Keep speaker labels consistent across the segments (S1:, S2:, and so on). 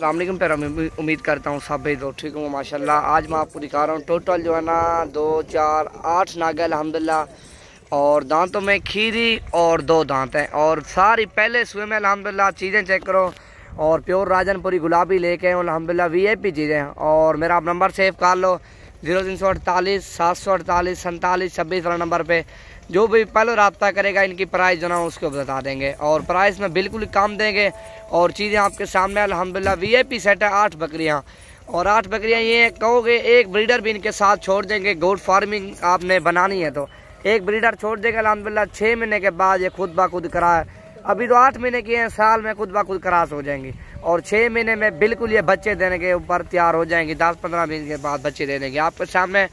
S1: अस्सलाम वालेकुम पर उम्मीद करता हूँ सब भाई तो ठीक हूँ माशाल्लाह। आज मैं आपको दिखा रहा हूँ टोटल जो है ना 2 4 8 नागे अल्हम्दुलिल्लाह। और दांतों में खीरी और 2 दांत हैं और सारी पहले सुबह में अल्हम्दुलिल्लाह। चीज़ें चेक करो और प्योर राजनपुरी गुलाबी लेके आए अल्हम्दुलिल्लाह VIP चीज़ें। और मेरा आप नंबर सेव कर लो 0348 748 47 26 वाला नंबर पे जो भी पहले रब्ता करेगा इनकी प्राइस जो ना उसको बता देंगे और प्राइस में बिल्कुल कम देंगे। और चीज़ें आपके सामने अल्हम्दुलिल्लाह VIP सेट है 8 बकरियां और 8 बकरियां ये कहोगे एक ब्रीडर भी इनके साथ छोड़ देंगे। गोट फार्मिंग आपने बनानी है तो एक ब्रीडर छोड़ देगा अल्हम्दुलिल्लाह। 6 महीने के बाद ये खुद ब खुद करा है। अभी तो 8 महीने की हैं, साल में खुद ब खुद क्रॉस हो जाएंगी और 6 महीने में बिल्कुल ये बच्चे देने के ऊपर तैयार हो जाएंगी। 10-15 दिन के बाद बच्चे दे देंगे। आपके सामने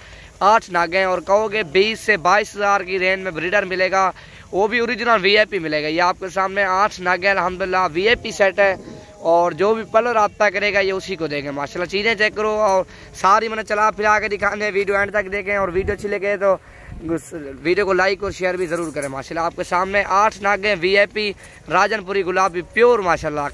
S1: 8 नागे और कहोगे 20 से 22 हज़ार की रेंज में ब्रीडर मिलेगा, वो भी ओरिजिनल VIP मिलेगा। ये आपके सामने 8 नागे अल्हम्दुलिल्लाह VIP सेट है और जो भी पहले रब्ता करेगा ये उसी को देंगे माशाल्लाह। चीज़ें चेक करो और सारी मैंने चला फिरा के दिखाने, वीडियो एंड तक देखें और वीडियो अच्छी लगे तो वीडियो को लाइक और शेयर भी ज़रूर करें माशाल्लाह। आपके सामने 8 नागे VIP राजनपुरी गुलाबी प्योर माशाल्लाह।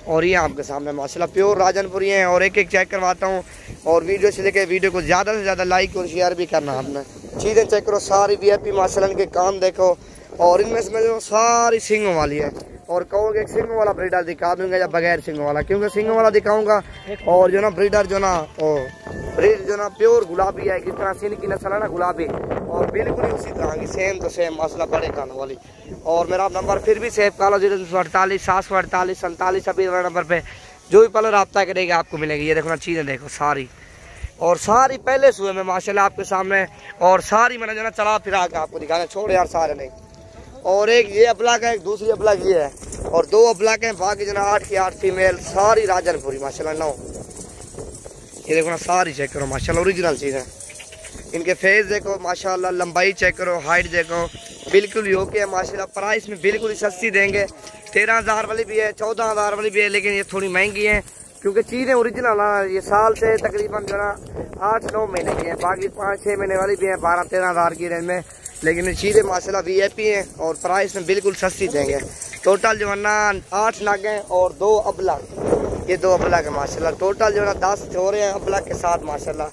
S1: और ये आपके सामने माशाल्लाह प्योर राजनपुरी हैं और एक एक चेक करवाता हूँ और वीडियो से लेके वीडियो को ज़्यादा से ज़्यादा लाइक और शेयर भी करना आपने। चीज़ें चेक करो सारी VIP माशाल्लाह। इनके कान देखो और इनमें से जो सारी सिंगों वाली है और कहोगे एक सिंगों वाला ब्रीडर दिखा दूंगा या बगैर सिंगों वाला, क्योंकि सिंगों वाला दिखाऊंगा और जो ना ब्रीडर जो ना ब्रीड जो ना प्योर गुलाबी है, किस तरह से इनकी नस्ल है ना गुलाबी और बिल्कुल ही उसी तरह की सेम तो सेम माशाल्लाह बड़े कानों वाली। और मेरा नंबर फिर भी सेव कर लो 0348 748 47 26 वाला नंबर पे जो भी पहले रब्ता करेगा आपको मिलेगी। ये देखो ना चीज़ें देखो सारी और सारी पहले सुबह में माशाल्लाह आपके सामने और सारी मैंने जो ना चला फिरा के आपको दिखाना, छोड़ यार सारे नहीं। और एक ये अबलाक है, एक दूसरी अबलाक ये है और 2 अबलाक हैं, बाकी जो ना 8 की 8 फीमेल सारी राजनपुरी माशाल्लाह 9। ये देखो ना सारी चेक करो माशाल्लाह ओरिजिनल चीज़ है। इनके फेस देखो माशाल्लाह, लंबाई चेक करो, हाइट देखो बिल्कुल ओके है माशाल्लाह। प्राइस में बिल्कुल ही सस्ती देंगे। 13,000 वाली भी है, 14,000 वाली भी है, लेकिन ये थोड़ी महंगी है क्योंकि चीज़ें ओरिजिनल है। ये साल से तकरीबन जो ना 8-9 महीने की हैं, बाकी 5-6 महीने वाली भी हैं 12-13 हज़ार की रेंज में, लेकिन चीज़ें माशाल्लाह VIP हैं और प्राइस में बिल्कुल सस्ती देंगे। टोटल जो है ना 8 नागे और 2 अबलाक, ये 2 अबलाक है माशाल्लाह। टोटल जो है ना 10 हो रहे हैं अबलाक के साथ माशाल्लाह।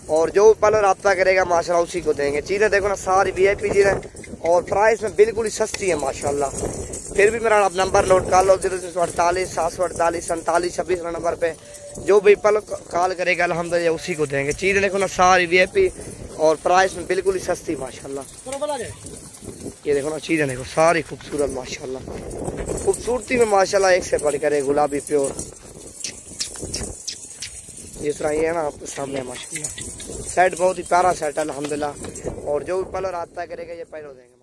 S1: और जो पहले रब्ता करेगा माशाल्लाह उसी को देंगे। चीज़ें देखो ना सारी VIP चीज़ें और प्राइस में बिल्कुल ही सस्ती है माशाल्लाह। फिर भी मेरा आप नंबर नोट कर लो 0348 748 47 26 नंबर पे जो भी पल कॉल करेगा अल्हम्दुलिल्लाह उसी को देंगे। चीज़ें देखो ना सारी VIP और प्राइस में बिल्कुल ही सस्ती माशाल्लाह। ये देखो ना चीज़ें देखो सारी खूबसूरत माशाल्लाह, खूबसूरती में माशाल्लाह एक से बढ़कर एक गुलाबी प्योर। जिस तरह ये है ना आपके सामने माशाल्लाह। सेट बहुत ही प्यारा सेट है अल्हम्दुलिल्लाह और जो भी पहले रब्ता करेगा ये पहले देंगे।